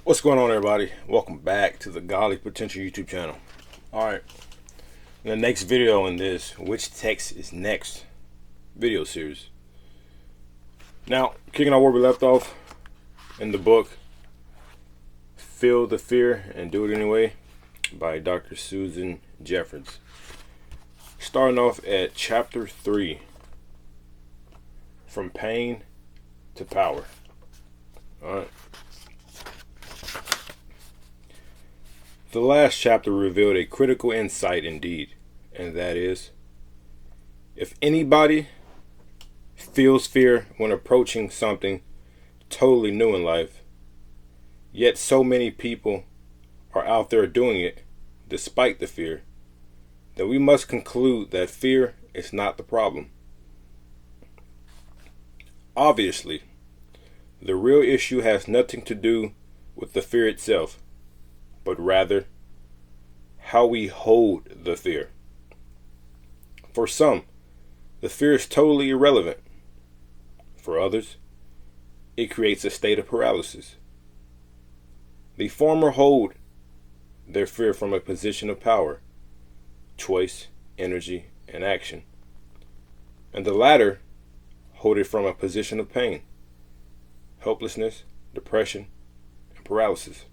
What's going on, everybody? Welcome back to the Godly Potential YouTube channel. Alright, in the next video in this Which Text is Next video series. Now, kicking off where we left off in the book Feel the Fear and Do It Anyway by Dr. Susan Jeffers. Starting off at Chapter 3, From Pain to Power. Alright. The last chapter revealed a critical insight indeed, and that is, if anybody feels fear when approaching something totally new in life, yet so many people are out there doing it despite the fear, then we must conclude that fear is not the problem. Obviously, the real issue has nothing to do with the fear itself, but rather how we hold the fear. For some, the fear is totally irrelevant. For others, it creates a state of paralysis. The former hold their fear from a position of power, choice, energy, and action. And the latter hold it from a position of pain, helplessness, depression, and paralysis.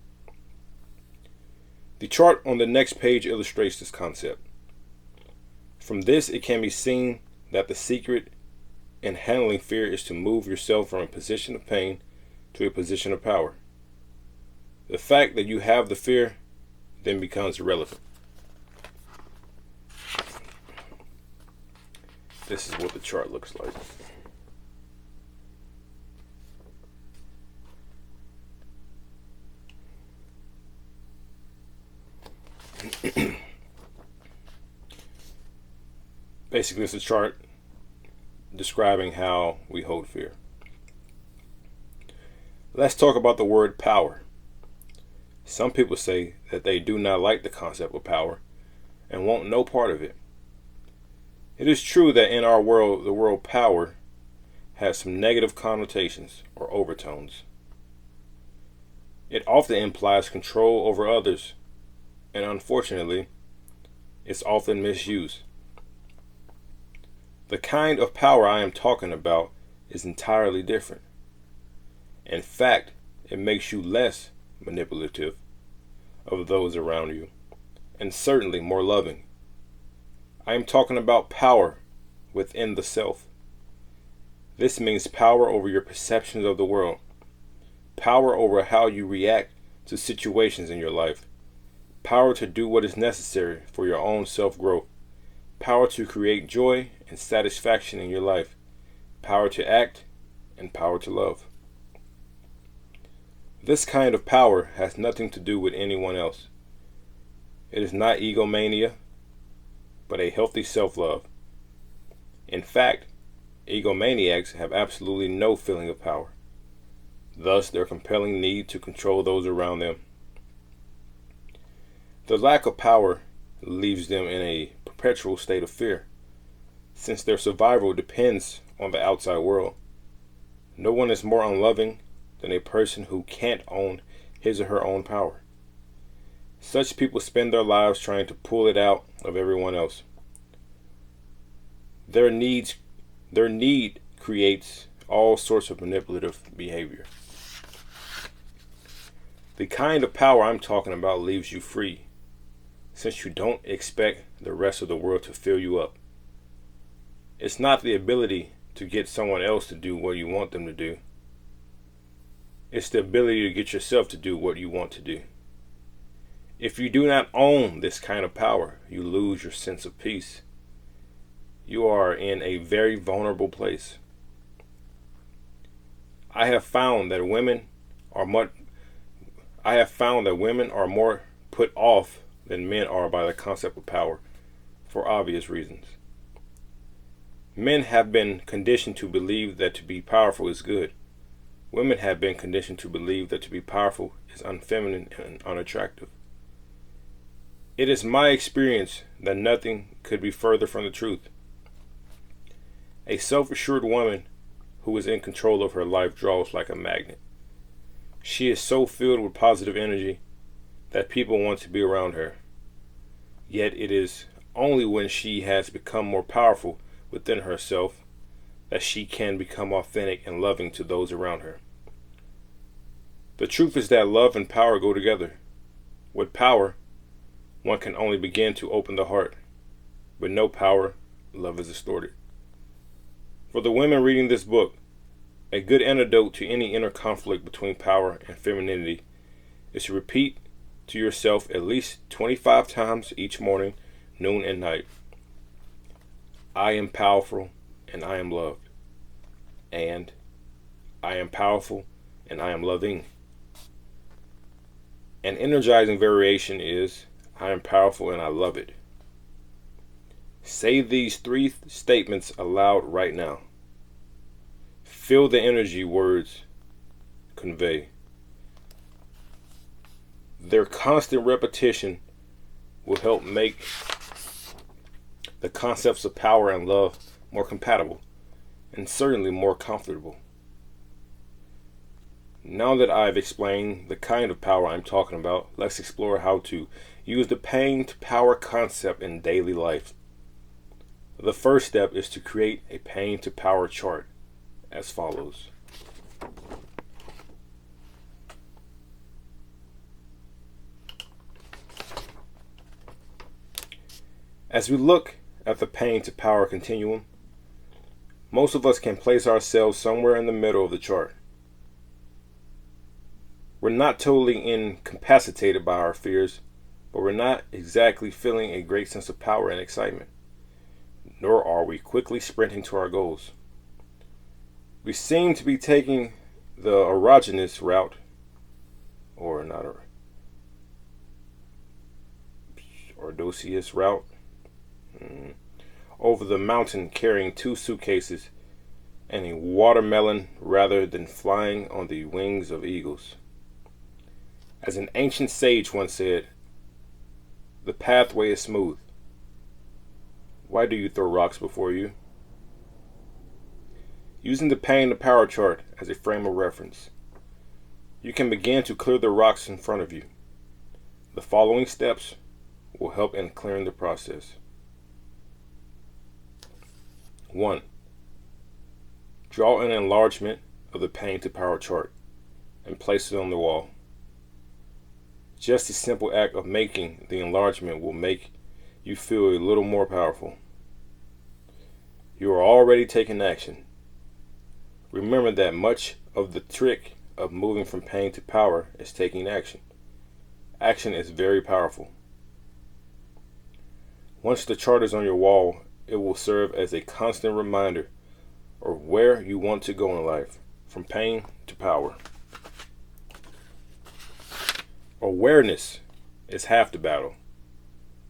The chart on the next page illustrates this concept. From this, it can be seen that the secret in handling fear is to move yourself from a position of pain to a position of power. The fact that you have the fear then becomes irrelevant. This is what the chart looks like. Basically, it's a chart describing how we hold fear. Let's talk about the word power. Some people say that they do not like the concept of power and want no part of it. It is true that in our world, the word power has some negative connotations or overtones. It often implies control over others, and unfortunately, it's often misused. The kind of power I am talking about is entirely different. In fact, it makes you less manipulative of those around you, and certainly more loving. I am talking about power within the self. This means power over your perceptions of the world, power over how you react to situations in your life, power to do what is necessary for your own self-growth, power to create joy and satisfaction in your life, power to act, and power to love. This kind of power has nothing to do with anyone else. It is not egomania, but a healthy self-love. In fact, egomaniacs have absolutely no feeling of power, thus their compelling need to control those around them. The lack of power leaves them in a perpetual state of fear, since their survival depends on the outside world. No one is more unloving than a person who can't own his or her own power. Such people spend their lives trying to pull it out of everyone else. Their need creates all sorts of manipulative behavior. The kind of power I'm talking about leaves you free, since you don't expect the rest of the world to fill you up. It's not the ability to get someone else to do what you want them to do. It's the ability to get yourself to do what you want to do. If you do not own this kind of power, you lose your sense of peace. You are in a very vulnerable place. I have found that women are more put off than men are by the concept of power, for obvious reasons. Men have been conditioned to believe that to be powerful is good. Women have been conditioned to believe that to be powerful is unfeminine and unattractive. It is my experience that nothing could be further from the truth. A self-assured woman who is in control of her life draws like a magnet. She is so filled with positive energy that people want to be around her. Yet it is only when she has become more powerful within herself that she can become authentic and loving to those around her. The truth is that love and power go together. With power, one can only begin to open the heart. With no power, love is distorted. For the women reading this book, a good antidote to any inner conflict between power and femininity is to repeat to yourself at least 25 times each morning, noon, and night. I am powerful and I am loved. And I am powerful and I am loving. An energizing variation is I am powerful and I love it. Say these 3 statements aloud right now. Feel the energy words convey. Their constant repetition will help make the concepts of power and love more compatible and certainly more comfortable. Now that I've explained the kind of power I'm talking about, let's explore how to use the pain to power concept in daily life. The first step is to create a pain to power chart as follows. As we look at the pain to power continuum, most of us can place ourselves somewhere in the middle of the chart. We're not totally incapacitated by our fears, but we're not exactly feeling a great sense of power and excitement, nor are we quickly sprinting to our goals. We seem to be taking the erogenous route, or not Ordoceus route, over the mountain carrying 2 suitcases and a watermelon rather than flying on the wings of eagles. As an ancient sage once said, the pathway is smooth. Why do you throw rocks before you? Using the pain to power chart as a frame of reference, you can begin to clear the rocks in front of you. The following steps will help in clearing the process. 1. Draw an enlargement of the pain to power chart and place it on the wall. Just the simple act of making the enlargement will make you feel a little more powerful. You are already taking action. Remember that much of the trick of moving from pain to power is taking action. Action is very powerful. Once the chart is on your wall, it will serve as a constant reminder of where you want to go in life, from pain to power. Awareness is half the battle.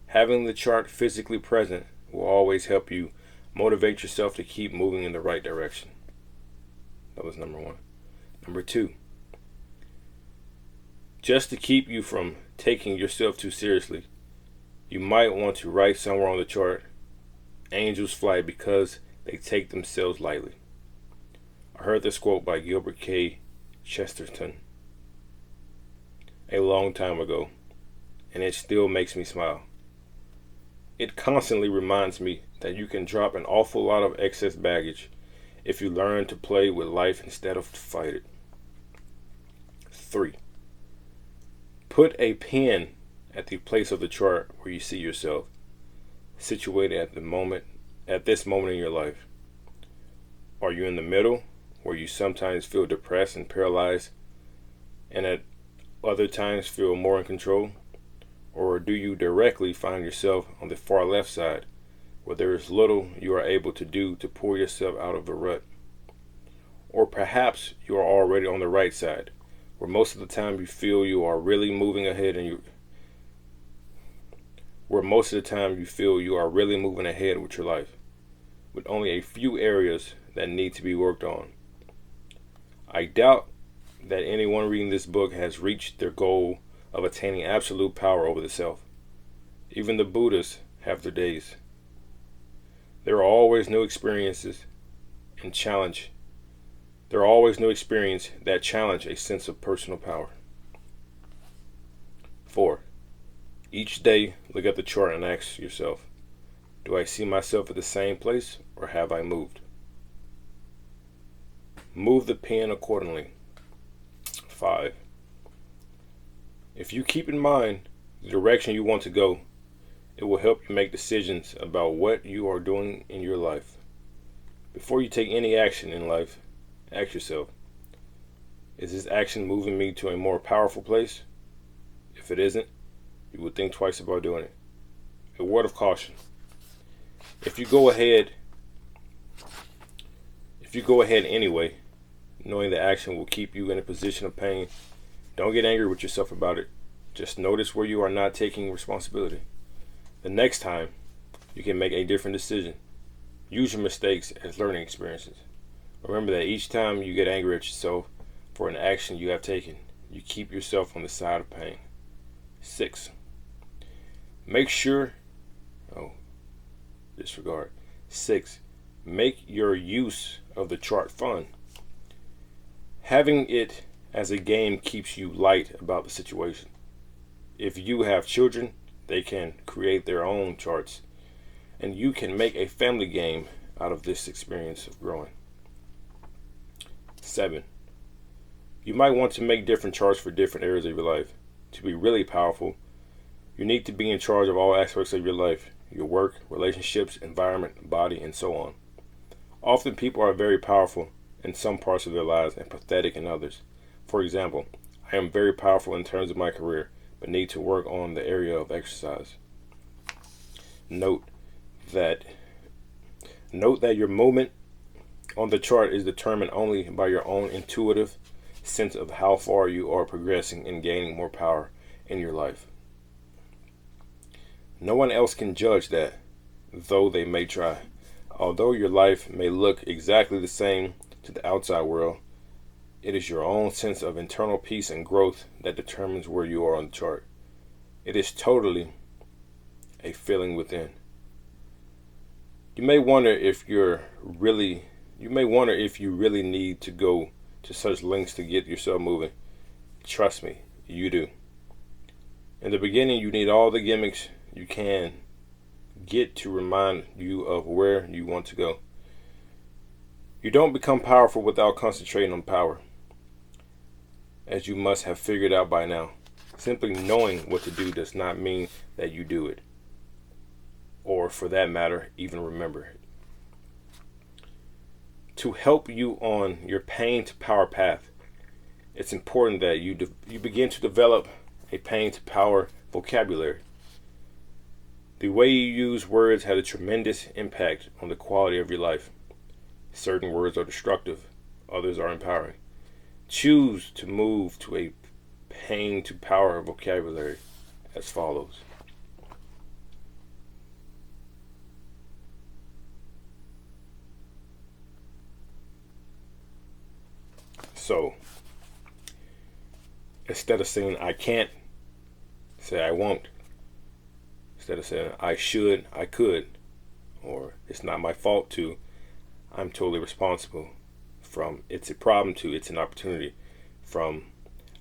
Having the chart physically present will always help you motivate yourself to keep moving in the right direction. That was number 1. Number 2. Just to keep you from taking yourself too seriously, you might want to write somewhere on the chart, angels fly because they take themselves lightly. I heard this quote by Gilbert K. Chesterton a long time ago, and it still makes me smile. It constantly reminds me that you can drop an awful lot of excess baggage if you learn to play with life instead of to fight it. 3. Put a pin at the place of the chart where you see yourself, situated at this moment in your life. Are you in the middle, where you sometimes feel depressed and paralyzed, and at other times feel more in control? Or do you directly find yourself on the far left side, where there is little you are able to do to pull yourself out of the rut? Or perhaps you are already on the right side, where most of the time you feel you are really moving ahead with your life, with only a few areas that need to be worked on. I doubt that anyone reading this book has reached their goal of attaining absolute power over the self. Even the Buddhists have their days. There are always new experiences and challenge There are always new experiences that challenge a sense of personal power. 4. Each day, look at the chart and ask yourself, do I see myself at the same place or have I moved? Move the pen accordingly. 5. If you keep in mind the direction you want to go, it will help you make decisions about what you are doing in your life. Before you take any action in life, ask yourself, is this action moving me to a more powerful place? If it isn't, you would think twice about doing it. A word of caution. If you go ahead anyway, knowing the action will keep you in a position of pain, don't get angry with yourself about it. Just notice where you are not taking responsibility. The next time, you can make a different decision. Use your mistakes as learning experiences. Remember that each time you get angry at yourself for an action you have taken, you keep yourself on the side of pain. 6. Six, make your use of the chart fun. Having it as a game keeps you light about the situation. If you have children, they can create their own charts, and you can make a family game out of this experience of growing. 7. You might want to make different charts for different areas of your life. To be really powerful, you need to be in charge of all aspects of your life, your work, relationships, environment, body, and so on. Often people are very powerful in some parts of their lives and pathetic in others. For example, I am very powerful in terms of my career, but need to work on the area of exercise. Note that your movement on the chart is determined only by your own intuitive sense of how far you are progressing and gaining more power in your life. No one else can judge that, though they may try. Although your life may look exactly the same to the outside world, it is your own sense of internal peace and growth that determines where you are on the chart. It is totally a feeling within. You may wonder if you really need to go to such lengths to get yourself moving. Trust me, you do. In the beginning, you need all the gimmicks you can get to remind you of where you want to go. You don't become powerful without concentrating on power, as you must have figured out by now. Simply knowing what to do does not mean that you do it, or for that matter, even remember it. To help you on your pain to power path, it's important that you begin to develop a pain to power vocabulary. The way you use words has a tremendous impact on the quality of your life. Certain words are destructive, others are empowering. Choose to move to a pain to power vocabulary as follows. So, instead of saying I can't, say I won't. Instead of saying I should, I could. Or it's not my fault to, I'm totally responsible. From it's a problem to it's an opportunity. From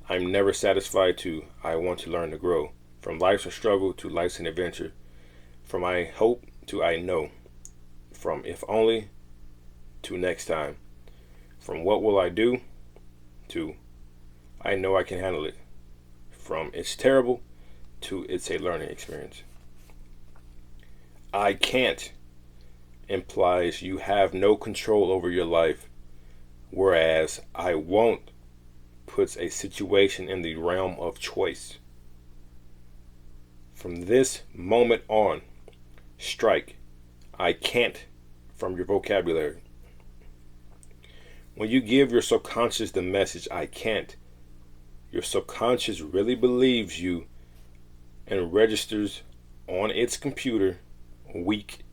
I'm never satisfied to I want to learn to grow. From life's a struggle to life's an adventure. From I hope to I know. From if only to next time. From what will I do to I know I can handle it. From it's terrible to it's a learning experience. I can't implies you have no control over your life, whereas I won't puts a situation in the realm of choice. From this moment on, strike I can't from your vocabulary. When you give your subconscious the message I can't, your subconscious really believes you and registers on its computer weak.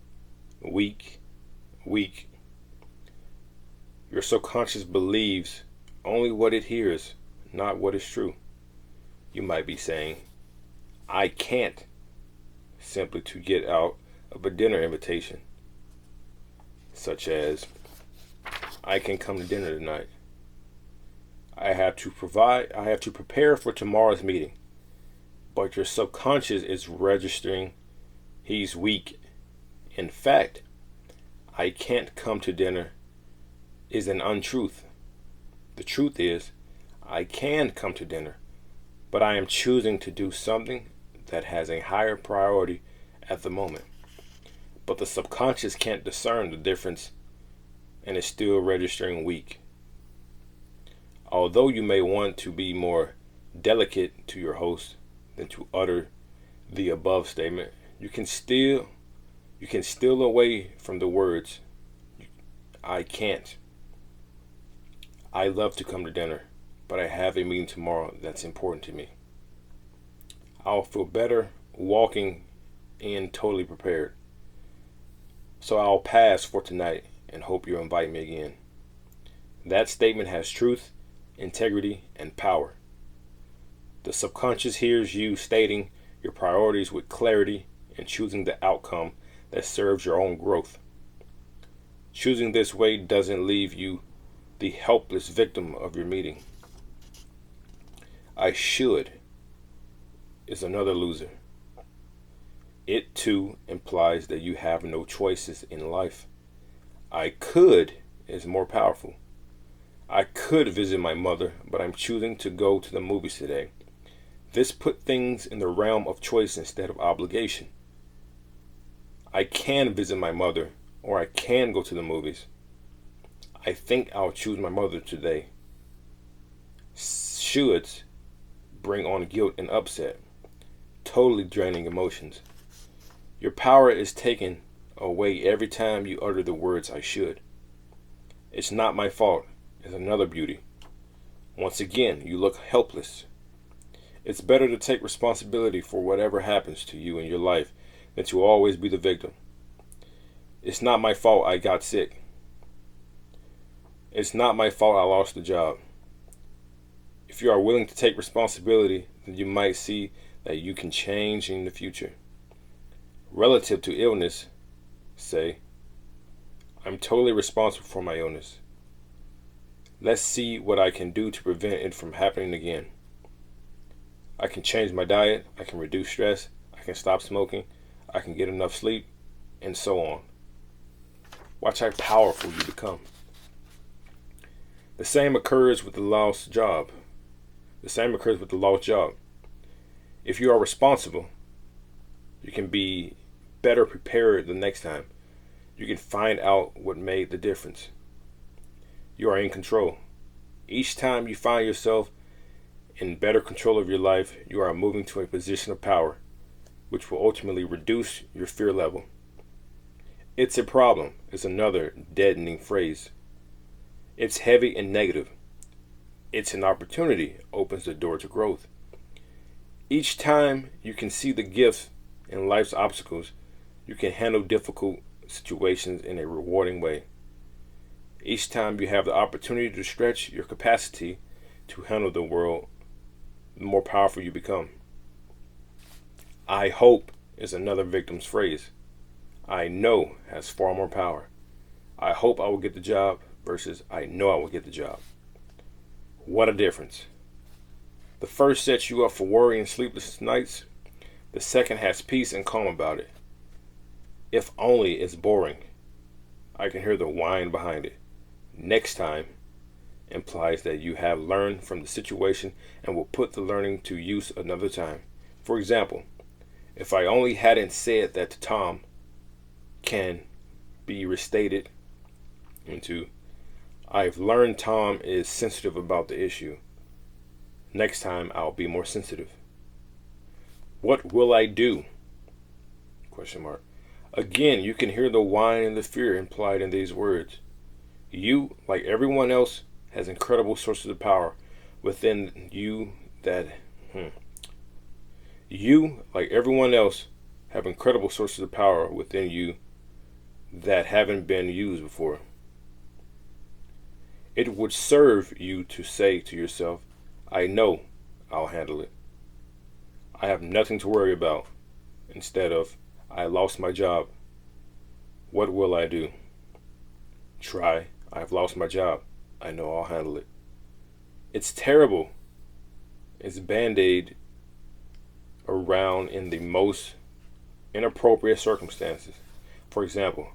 Your subconscious believes only what it hears, not what is true. You might be saying, I can't, simply to get out of a dinner invitation, such as, I can come to dinner tonight. I have to prepare for tomorrow's meeting. But your subconscious is registering he's weak. In fact, I can't come to dinner is an untruth. The truth is, I can come to dinner, but I am choosing to do something that has a higher priority at the moment. But the subconscious can't discern the difference and is still registering weak. Although you may want to be more delicate to your host than to utter the above statement, you can steal away from the words I can't. I love to come to dinner, but I have a meeting tomorrow that's important to me. I'll feel better walking in totally prepared. So I'll pass for tonight and hope you'll invite me again. That statement has truth, integrity, and power. The subconscious hears you stating your priorities with clarity and choosing the outcome that serves your own growth. Choosing this way doesn't leave you the helpless victim of your meeting. I should is another loser. It too implies that you have no choices in life. I could is more powerful. I could visit my mother, but I'm choosing to go to the movies today. This put things in the realm of choice instead of obligation. I can visit my mother, or I can go to the movies. I think I'll choose my mother today. Shoulds bring on guilt and upset, totally draining emotions. Your power is taken away every time you utter the words I should. It's not my fault is another beauty. Once again, you look helpless. It's better to take responsibility for whatever happens to you in your life than to always be the victim. It's not my fault I got sick. It's not my fault I lost the job. If you are willing to take responsibility, then you might see that you can change in the future. Relative to illness, say, I'm totally responsible for my illness. Let's see what I can do to prevent it from happening again. I can change my diet, I can reduce stress, I can stop smoking, I can get enough sleep, and so on. Watch how powerful you become. The same occurs with the lost job. If you are responsible, you can be better prepared the next time. You can find out what made the difference. You are in control. Each time you find yourself in better control of your life, you are moving to a position of power, which will ultimately reduce your fear level. It's a problem is another deadening phrase. It's heavy and negative. It's an opportunity opens the door to growth. Each time you can see the gifts in life's obstacles, you can handle difficult situations in a rewarding way. Each time you have the opportunity to stretch your capacity to handle the world, the more powerful you become. I hope is another victim's phrase. I know has far more power. I hope I will get the job versus I know I will get the job. What a difference. The first sets you up for worry and sleepless nights. The second has peace and calm about it. If only it's boring. I can hear the whine behind it. Next time implies that you have learned from the situation and will put the learning to use another time. For example, if I only hadn't said that to Tom can be restated into I've learned Tom is sensitive about the issue. Next time I'll be more sensitive. What will I do? Question mark. Again, you can hear the whine and the fear implied in these words. You, like everyone else, has incredible sources of power within you that You, like everyone else, have incredible sources of power within you that haven't been used before. It would serve you to say to yourself, I know I'll handle it. I have nothing to worry about. Instead of, I lost my job. What will I do? Try, I've lost my job. I know I'll handle it. It's terrible. It's band-aid around in the most inappropriate circumstances. For example,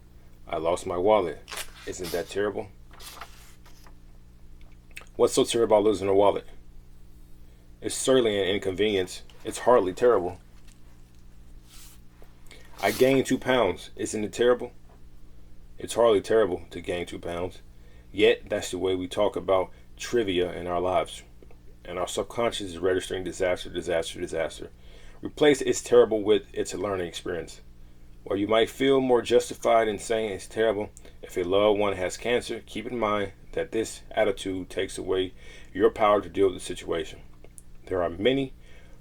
I lost my wallet. Isn't that terrible? What's so terrible about losing a wallet? It's certainly an inconvenience. It's hardly terrible. I gained 2 pounds. Isn't it terrible? It's hardly terrible to gain 2 pounds. Yet, that's the way we talk about trivia in our lives. And our subconscious is registering disaster, disaster, disaster. Replace it's terrible with it's a learning experience. While you might feel more justified in saying it's terrible, if a loved one has cancer, keep in mind that this attitude takes away your power to deal with the situation. There are many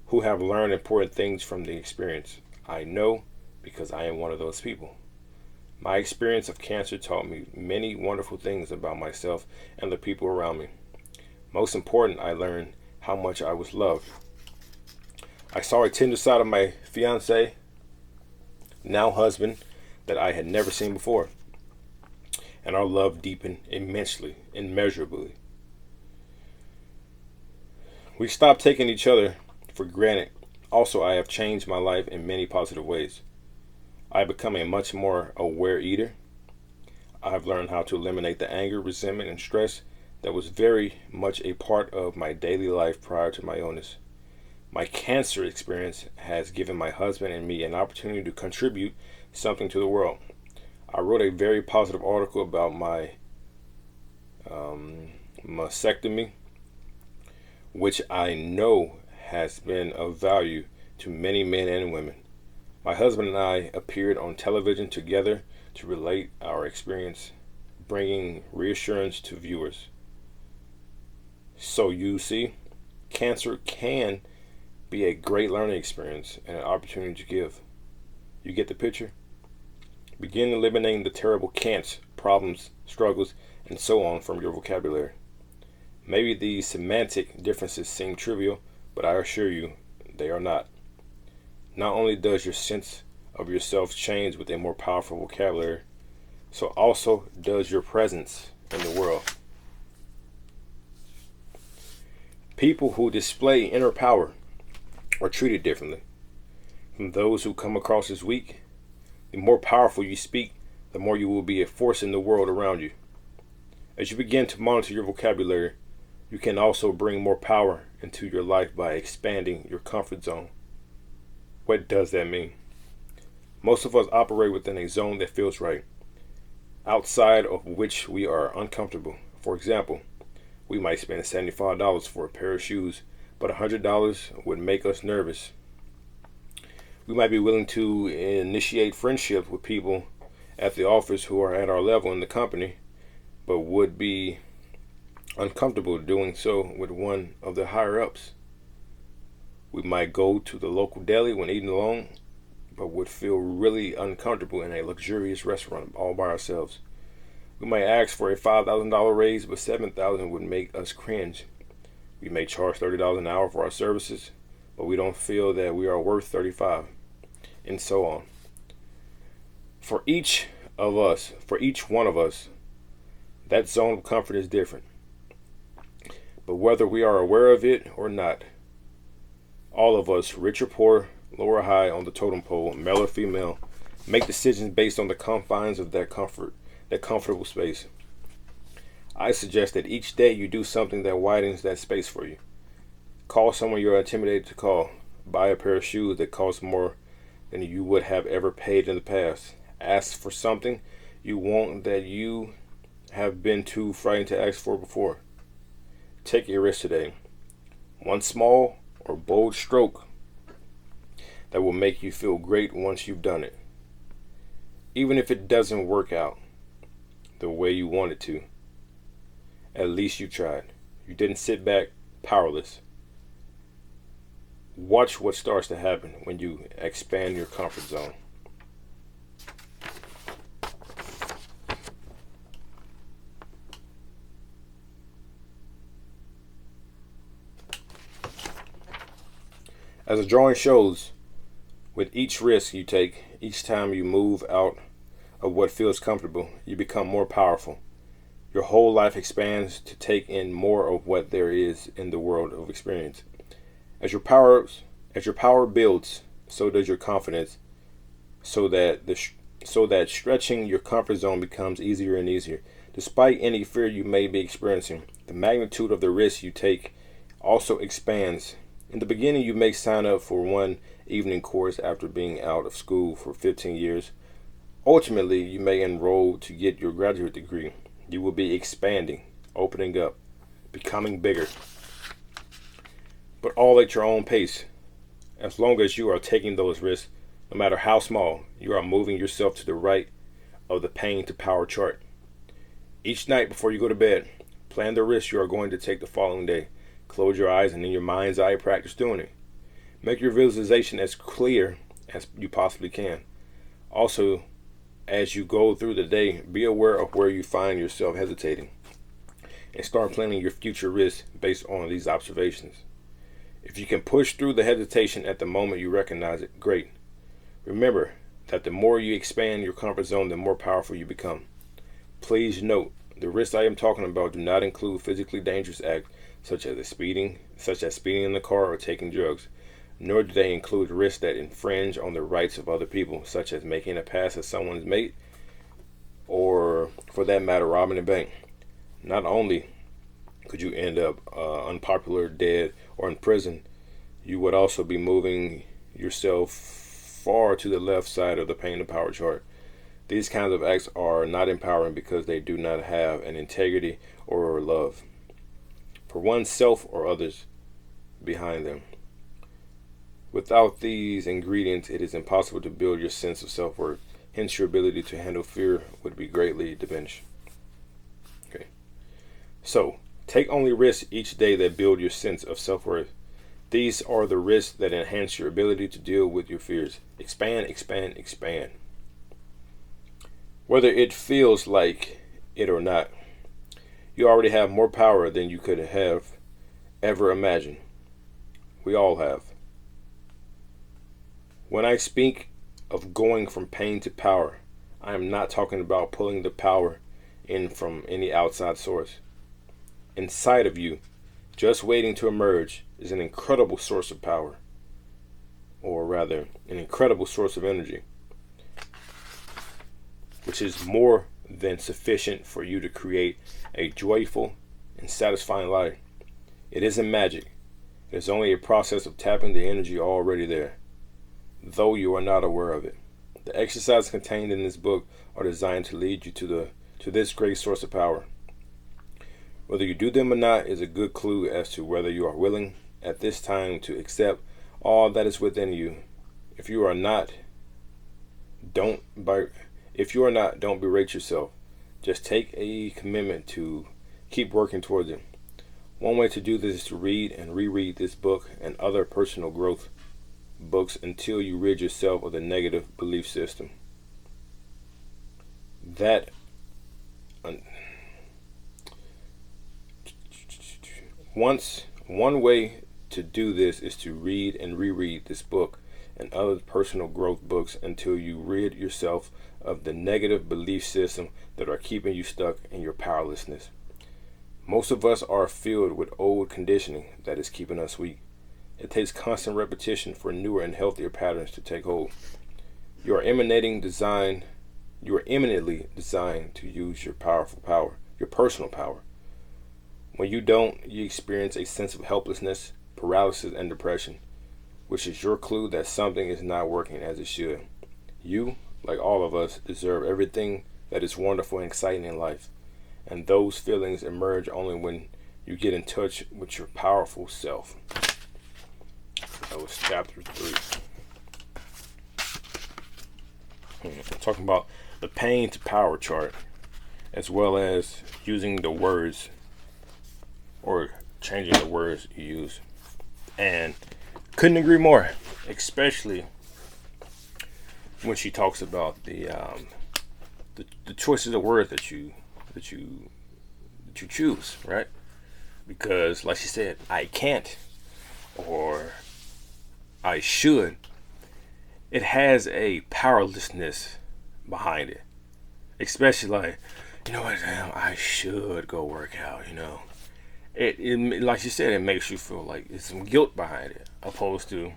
who have learned important things from the experience. I know because I am one of those people. My experience of cancer taught me many wonderful things about myself and the people around me. Most important, I learned how much I was loved. I saw a tender side of my fiance, now husband, that I had never seen before. And our love deepened immensely, immeasurably. We stopped taking each other for granted. Also, I have changed my life in many positive ways. I have become a much more aware eater. I have learned how to eliminate the anger, resentment, and stress that was very much a part of my daily life prior to my illness. My cancer experience has given my husband and me an opportunity to contribute something to the world. I wrote a very positive article about my mastectomy, which I know has been of value to many men and women. My husband and I appeared on television together to relate our experience, bringing reassurance to viewers. So you see, cancer can be a great learning experience and an opportunity to give. You get the picture? Begin eliminating the terrible can'ts, problems, struggles, and so on from your vocabulary. Maybe these semantic differences seem trivial, but I assure you, they are not. Not only does your sense of yourself change with a more powerful vocabulary, so also does your presence in the world. People who display inner power are treated differently from those who come across as weak. The more powerful you speak, the more you will be a force in the world around you. As you begin to monitor your vocabulary, you can also bring more power into your life by expanding your comfort zone. What does that mean? Most of us operate within a zone that feels right, outside of which we are uncomfortable. For example, we might spend $75 for a pair of shoes, but $100 would make us nervous. We might be willing to initiate friendships with people at the office who are at our level in the company, but would be uncomfortable doing so with one of the higher ups. We might go to the local deli when eating alone, but would feel really uncomfortable in a luxurious restaurant all by ourselves. We might ask for a $5,000 raise, but $7,000 would make us cringe. We may charge $30 an hour for our services, but we don't feel that we are worth $35, and so on. For each one of us, that zone of comfort is different. But whether we are aware of it or not, all of us, rich or poor, low or high on the totem pole, male or female, make decisions based on the confines of that comfortable space. I suggest that each day you do something that widens that space for you. Call someone you're intimidated to call. Buy a pair of shoes that cost more than you would have ever paid in the past. Ask for something you want that you have been too frightened to ask for before. Take a risk today. One small or bold stroke that will make you feel great once you've done it. Even if it doesn't work out the way you want it to, at least you tried. You didn't sit back powerless. Watch what starts to happen when you expand your comfort zone. As the drawing shows, with each risk you take, each time you move out of what feels comfortable, you become more powerful. Your whole life expands to take in more of what there is in the world of experience. As your power builds, so does your confidence, so that stretching your comfort zone becomes easier and easier. Despite any fear you may be experiencing, the magnitude of the risk you take also expands. In the beginning, you may sign up for one evening course after being out of school for 15 years. Ultimately, you may enroll to get your graduate degree. You will be expanding, opening up, becoming bigger, but all at your own pace. As long as you are taking those risks, no matter how small, you are moving yourself to the right of the pain to power chart. Each night before you go to bed, plan the risks you are going to take the following day. Close your eyes and in your mind's eye practice doing it. Make your visualization as clear as you possibly can. Also, as you go through the day, be aware of where you find yourself hesitating and start planning your future risks based on these observations. If you can push through the hesitation at the moment you recognize it, great. Remember that the more you expand your comfort zone, the more powerful you become. Please note, the risks I am talking about do not include physically dangerous acts such as speeding in the car or taking drugs, nor do they include risks that infringe on the rights of other people, such as making a pass at someone's mate, or for that matter, robbing a bank. Not only could you end up unpopular, dead, or in prison, you would also be moving yourself far to the left side of the pain to power chart. These kinds of acts are not empowering because they do not have an integrity or love for oneself or others behind them. Without these ingredients, it is impossible to build your sense of self-worth. Hence, your ability to handle fear would be greatly diminished. Okay. So, take only risks each day that build your sense of self-worth. These are the risks that enhance your ability to deal with your fears. Expand, expand, expand. Whether it feels like it or not, you already have more power than you could have ever imagined. We all have. When I speak of going from pain to power, I am not talking about pulling the power in from any outside source. Inside of you, just waiting to emerge, is an incredible source of power, or rather, an incredible source of energy, which is more than sufficient for you to create a joyful and satisfying life. It isn't magic. It is only a process of tapping the energy already there, though you are not aware of it. The exercises contained in this book are designed to lead you to this great source of power. Whether you do them or not is a good clue as to whether you are willing at this time to accept all that is within you. If you are not, don't berate yourself. Just take a commitment to keep working towards it. One way to do this is to read and reread this book and other personal growth books until you rid yourself of the negative belief system. One way to do this is to read and reread this book and other personal growth books until you rid yourself of the negative belief system that are keeping you stuck in your powerlessness. Most of us are filled with old conditioning that is keeping us weak. It takes constant repetition for newer and healthier patterns to take hold. You are eminently designed to use your powerful power, your personal power. When you don't, you experience a sense of helplessness, paralysis, and depression, which is your clue that something is not working as it should. You, like all of us, deserve everything that is wonderful and exciting in life, and those feelings emerge only when you get in touch with your powerful self. That was chapter 3. I'm talking about the pain to power chart, as well as using the words or changing the words you use. And couldn't agree more, especially when she talks about the choices of words that you choose, right? Because, like she said, I can't or I should. It has a powerlessness behind it, especially like you know what, damn, I should go work out, you know. It like you said, it makes you feel like there's some guilt behind it, opposed to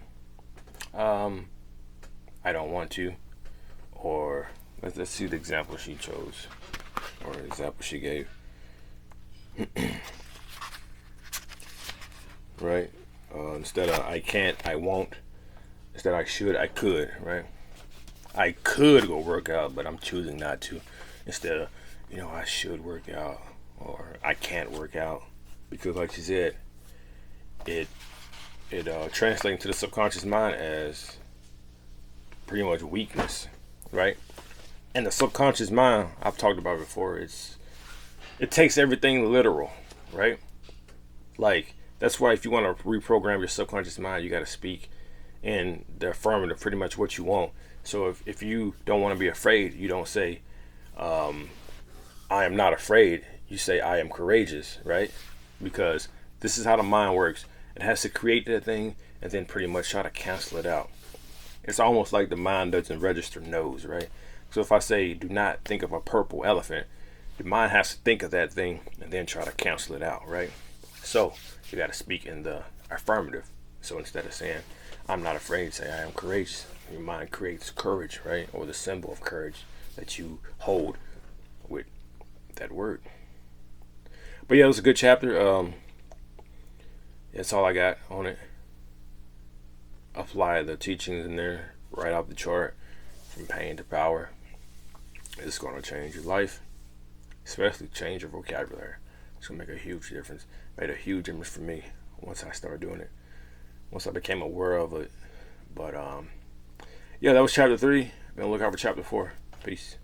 um, I don't want to, or let's see the example she chose, or the example she gave. Right? Instead of I can't, I won't. Instead of I should, I could. Right? I could go work out, but I'm choosing not to. Instead of, I should work out, or I can't work out, because like she said, it translates to the subconscious mind as pretty much weakness, right? And the subconscious mind, I've talked about before, it takes everything literal, right? Like, that's why if you want to reprogram your subconscious mind, you got to speak in the affirmative, pretty much what you want. So if you don't want to be afraid, you don't say, I am not afraid. You say, I am courageous, right? Because this is how the mind works. It has to create that thing and then pretty much try to cancel it out. It's almost like the mind doesn't register no's, right? So if I say, do not think of a purple elephant, the mind has to think of that thing and then try to cancel it out, right? So you got to speak in the affirmative. So instead of saying, I'm not afraid, say, I am courageous. Your mind creates courage, right? Or the symbol of courage that you hold with that word. But yeah, it was a good chapter. That's all I got on it. Apply the teachings in there right off the chart, from pain to power. It's going to change your life, especially change your vocabulary. It's going to make a huge difference. Made a huge difference for me once I started doing it, once I became aware of it. But yeah, that was chapter 3. Gonna look out for chapter 4. Peace.